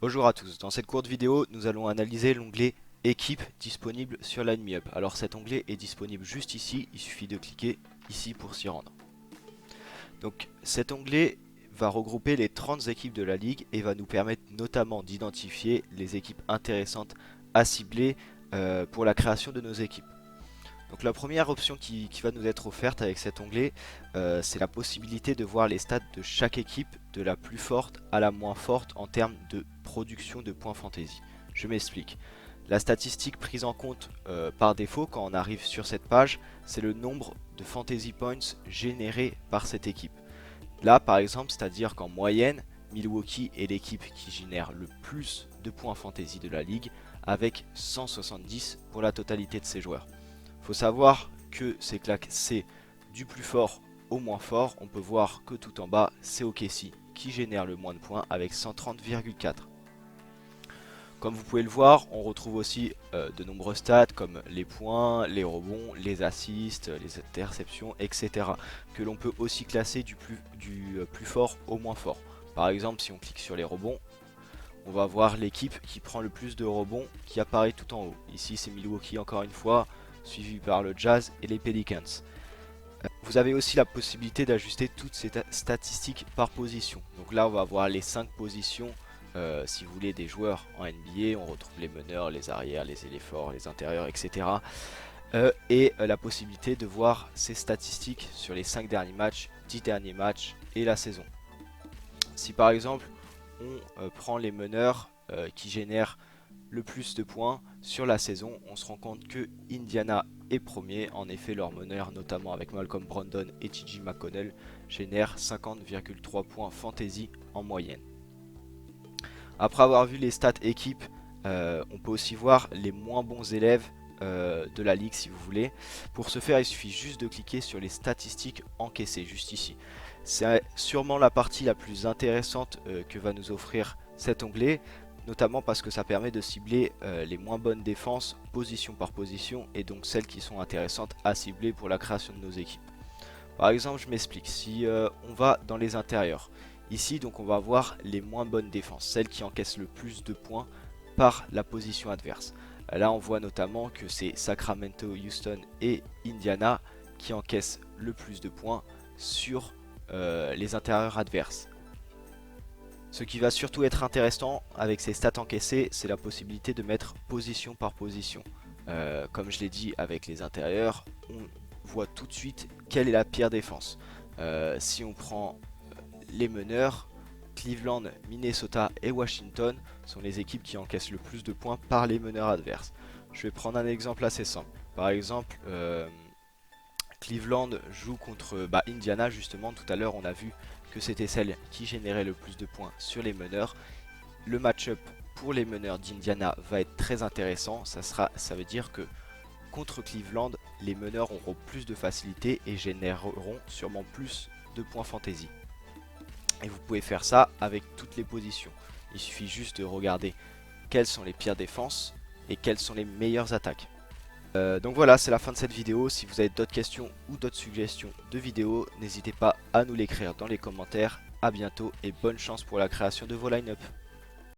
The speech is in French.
Bonjour à tous, dans cette courte vidéo, nous allons analyser l'onglet Équipe disponible sur LineMeUp. Alors cet onglet est disponible juste ici, il suffit de cliquer ici pour s'y rendre. Donc cet onglet va regrouper les 30 équipes de la ligue et va nous permettre notamment d'identifier les équipes intéressantes à cibler pour la création de nos équipes. Donc la première option qui va nous être offerte avec cet onglet, c'est la possibilité de voir les stats de chaque équipe, de la plus forte à la moins forte en termes de production de points fantasy. Je m'explique. La statistique prise en compte par défaut quand on arrive sur cette page, c'est le nombre de fantasy points générés par cette équipe. Là par exemple, c'est-à-dire qu'en moyenne, Milwaukee est l'équipe qui génère le plus de points fantasy de la ligue avec 170 pour la totalité de ses joueurs. Faut savoir que c'est classé du plus fort au moins fort. On peut voir que tout en bas, c'est OKC qui génère le moins de points avec 130,4. Comme vous pouvez le voir, on retrouve aussi de nombreux stats comme les points, les rebonds, les assists, les interceptions, etc. que l'on peut aussi classer du plus fort au moins fort. Par exemple, si on clique sur les rebonds, on va voir l'équipe qui prend le plus de rebonds qui apparaît tout en haut. Ici, c'est Milwaukee encore une fois, suivi par le Jazz et les Pelicans. Vous avez aussi la possibilité d'ajuster toutes ces statistiques par position. Donc là, on va voir les 5 positions. Si vous voulez des joueurs en NBA, on retrouve les meneurs, les arrières, les ailiers forts, les intérieurs, etc. La possibilité de voir ces statistiques sur les 5 derniers matchs, 10 derniers matchs et la saison. Si par exemple, on prend les meneurs qui génèrent le plus de points sur la saison, on se rend compte que Indiana est premier. En effet, leurs meneurs, notamment avec Malcolm Brogdon et TJ McConnell, génèrent 50,3 points fantasy en moyenne. Après avoir vu les stats équipes, on peut aussi voir les moins bons élèves de la ligue si vous voulez. Pour ce faire, il suffit juste de cliquer sur les statistiques encaissées, juste ici. C'est sûrement la partie la plus intéressante que va nous offrir cet onglet, notamment parce que ça permet de cibler les moins bonnes défenses position par position et donc celles qui sont intéressantes à cibler pour la création de nos équipes. Par exemple, je m'explique, si on va dans les intérieurs, ici donc on va voir les moins bonnes défenses, celles qui encaissent le plus de points par la position adverse. Là on voit notamment que c'est Sacramento, Houston et Indiana qui encaissent le plus de points sur les intérieurs adverses. Ce qui va surtout être intéressant avec ces stats encaissées, c'est la possibilité de mettre position par position. Comme je l'ai dit avec les intérieurs, on voit tout de suite quelle est la pire défense. Si on prend les meneurs, Cleveland, Minnesota et Washington sont les équipes qui encaissent le plus de points par les meneurs adverses. Je vais prendre un exemple assez simple. Par exemple, Cleveland joue contre Indiana justement. Tout à l'heure on a vu que c'était celle qui générait le plus de points sur les meneurs. Le match-up pour les meneurs d'Indiana va être très intéressant. Ça veut dire que contre Cleveland, les meneurs auront plus de facilité et généreront sûrement plus de points fantasy. Et vous pouvez faire ça avec toutes les positions. Il suffit juste de regarder quelles sont les pires défenses et quelles sont les meilleures attaques. Donc voilà, c'est la fin de cette vidéo. Si vous avez d'autres questions ou d'autres suggestions de vidéos, n'hésitez pas à nous l'écrire dans les commentaires. A bientôt et bonne chance pour la création de vos line-up.